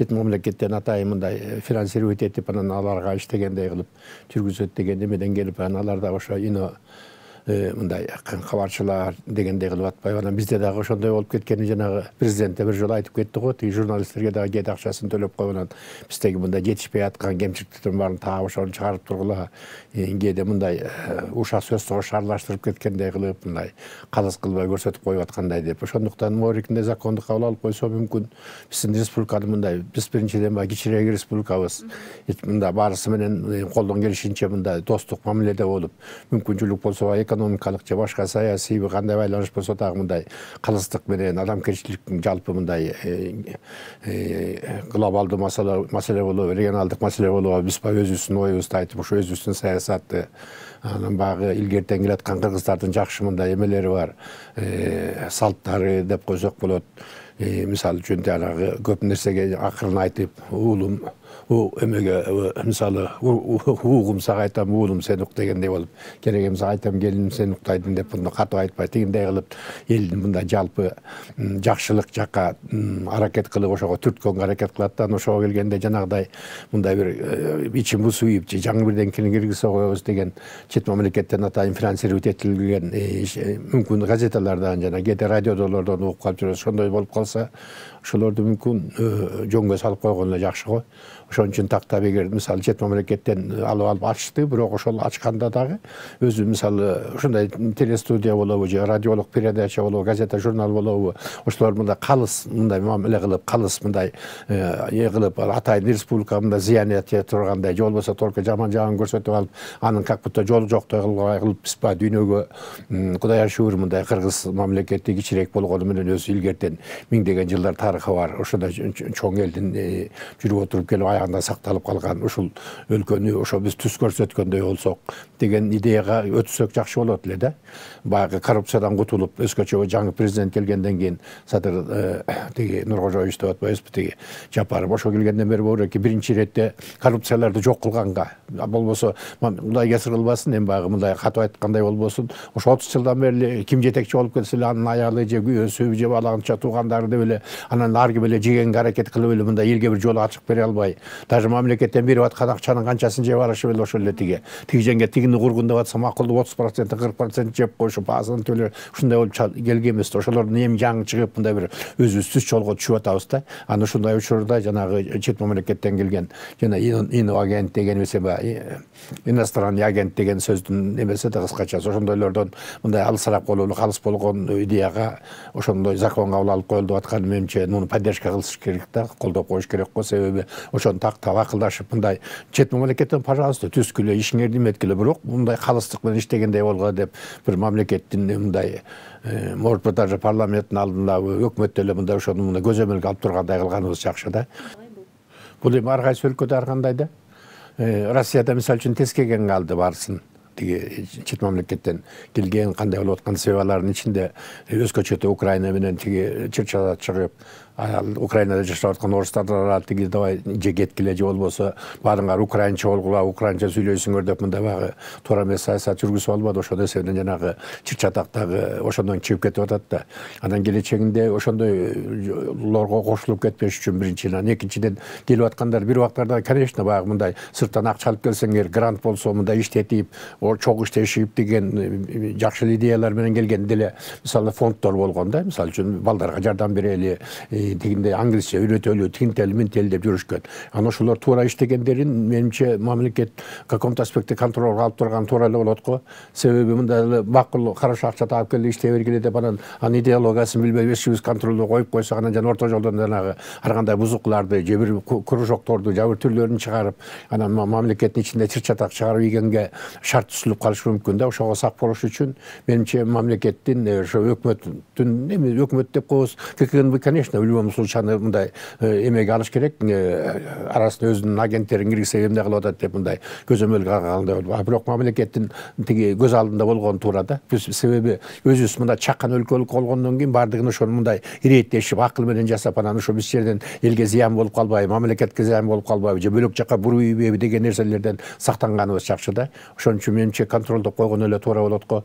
чет мамлекеттен атайын мындай финансировать этип анан аларга иштегендей кылып жүргүзөт деген эмеден келип алар да ошо ино мындай кабарчылар дегендей кылып атпайбы. Анан бизде дагы ошондой болуп кеткени жанагы президент бир жолу айтып кетти го, тиги журналисттерге дагы кет акчасын төлөп коюп анан биздеги мындай жетишпей аткан кемчиликтердин баарын таап ошону чыгарып тургула. Кээде мындай ушак сөздү шаарлаштырып кеткендей кылып, мындай калыс кылбай көрсөтүп коюп аткандай деп. Ошондуктан Морикинде законду кабыл алып койсо мүмкүн биздин республиканы мындай биз биринчиден баягы кичирээк республикабыз. Мында баарысы менен колдон келишинче мындай достук мамиледе болуп, мүмкүнчүлүк болсо экономикалык же башка саясий кандай байланыш болсо дагы мындай калыстык менен адамгерчиликтин жалпы мындай глобалдуу маселе болобу, регионалдык маселе болобу, биз өзүбүздүн оюбузду айтып, ошо өзүбүздүн саясатты, анан багы илгертен келаткан кыргыздардын жакшы мындай эмелери бар, салттары деп койсок болот. Мисалы үчүн жанагы көп нерсеге акырын айтып, уулум эмеге мисалы угум сага айтам, уулум сен ук дегендей болуп, керек эмсе айтам келиним сен уктайдың деп мындай катып айтпай тигиндей кылып элдин мындай жалпы жакшылык жакка аракет кылып ошого түрткөнгө аракет кылат да, ошого келгенде жанагыдай мындай бир ичим бу суюп же жаңы бирденкени киргизе коебуз деген чет мамлекеттен атайын финансировать этилген мүмкүн газеталардан жана кээде радиодолордон угуп калып жүрөбүз. Ошондой болуп калса ошолорду мүмкүн жөнгө салып койгон эле жакшы го. Ошон үчүн тактап эгер мисалы чет мамлекеттен алып ачты, бирок ошол ачканда дагы өзү мисалы ушундай телестудия болобу же радиолук передача болобу, газета журнал болобу, ошолор мындай калыс мындай мамиле кылып, калыс мындай кылып атайын республика мындай зыян эте тургандай же болбосо только жаман жагын көрсөтүп алып, анын как будто жолу жоктой кылып биз баягы дүйнөгө Кудайга шүгүр мындай кыргыз мамлекети кичирээк болгону менен өзү илгертен миңдеген жылдар тарыхы бар, ошондой чоң элдин жүрүп отуруп келип аягында сакталып калган ушул өлкөнү ошо биз түз көрсөткөндөй болсок деген идеяга өтсөк жакшы болот эле да. Баягы коррупциядан кутулуп, өзгөчө жаңы президент келгенден кийин Садыр тиги Нуркожоевич деп атпайбызбы, тиги Жапаров ошо келгенден бери болор биринчи иретте коррупцияларды жок кылганга, болбосо Кудай кесир кылбасын, эми баягы мындай катып айткандай болбосун, ошо 30 жылдан бери ким жетекчи болуп келсе эле анын аялы же күйөөсү же баланча туугандары деп эле анан ар ким эле жегенге аракет кылып эле мындай элге бир жол ачык бере албай, даже мамлекеттен берип аткан акчанын канчасын жеп алышып эле ошол эле тиги женге тигини кургун деп атса макулдуу 30%, 40% жеп коюшуп баасын төлөп ушундай болуп келгенбиз. Ошолордун эми жаңы чыгып мындай бир өзүбүз түз жолго түшүп атабыз да. Анан ушундай учурда жанагы чет мамлекеттен келген жана иноагент деген эмесе иностранный агент деген сөздүн эмеси да кыскачасы ошондойлордон мындай алысыраак бололу, калыс болгон идеяга ошондой закон кабыл алып коюлуп атканы менимче муну поддержка кылыш керек да, колдоп коюш керек го. Себеби ошону тактап акылдашып мындай чет мамлекеттен пожалуйста түзгүлө, ишиңерди эметкиле, бирок мындай калыстык менен иштегендей болгула деп бир мамлекеттин мындай может быть даже парламенттин алдындагы өкмөттө эле мындай ошону мындай көзөмөлгө алып тургандай кылганыбыз жакшы да. Бул эми ар кайсы өлкөдө ар кандай да. Россияда мисалы үчүн тескеген калды барсын. Тиги чет мамлекеттен келген кандай болуп аткан себебалардын ичинде өзгөчө Украина менен тиги чырча чыгып, Украинада жашап аткан орустар тиги давай же кеткиле же болбосо баарыңар украинча болгула, украинча сүйлөйсүңөр деп мындай багы туура эмес саясат жүргүзүп албады. Ошол эсебинен жанагы чырчатактагы ошондон чыгып кетип атат да. Анан келечегинде ошондойлорго кошулуп кетпеш үчүн биринчиден, экинчиден келип аткандар бир убактарда конечно баягы мындай сырттан акча алып келсеңер, грант болсо мындай иштетип, чогуу иштешип деген жакшы идеялар менен келген деле мисалы фонддор болгон да. Мисалы үчүн балдарга жардам берели, тигинде англисче үйрөтөлү, тигинтели минтели деп жүрүшкөн. Анан ошолор туура иштегендерин менимче мамлекет в каком-то аспекте контролго алып турган туура эле болот го. Себеби мындай макул караша акча таап келди, иштей бергиле деп анан идеологиясын билбей ишибиз контролдо коюп койсок, анан жана орто жолдон жанагы ар кандай бузукларды же бир кружокторду же бир түрлөрүн чыгарып, анан мамлекеттин ичинде чырчатак чыгарып ийгенге шарт түзүлүп калышы мүмкүн да. Ошого сак болуш үчүн менимче мамлекеттин ошо өкмөттүн өкмөт деп коебуз, конечно, в любом случае мындай эмеге алыш керек, арасында өзүнүн агенттерин киргизсе эмне кылып атат деп мындай көзөмөлгө алгандай болуп. Бирок мамлекеттин тиги көз алдында болгон туура да. Себеби өзүбүз мындай чакан өлкөлүк болгондон кийин бардыгын ошону мындай иреттешип, акыл менен жасап, анан ошо биз жерден элге зыян болуп калбайбы, мамлекетке зыян болуп калбайбы, же бөлөк жакка буруйбайбы деген нерселерден сактанганыбыз жакшы да. Ошон үчүн менимче контролдоп койгон эле туура болот го.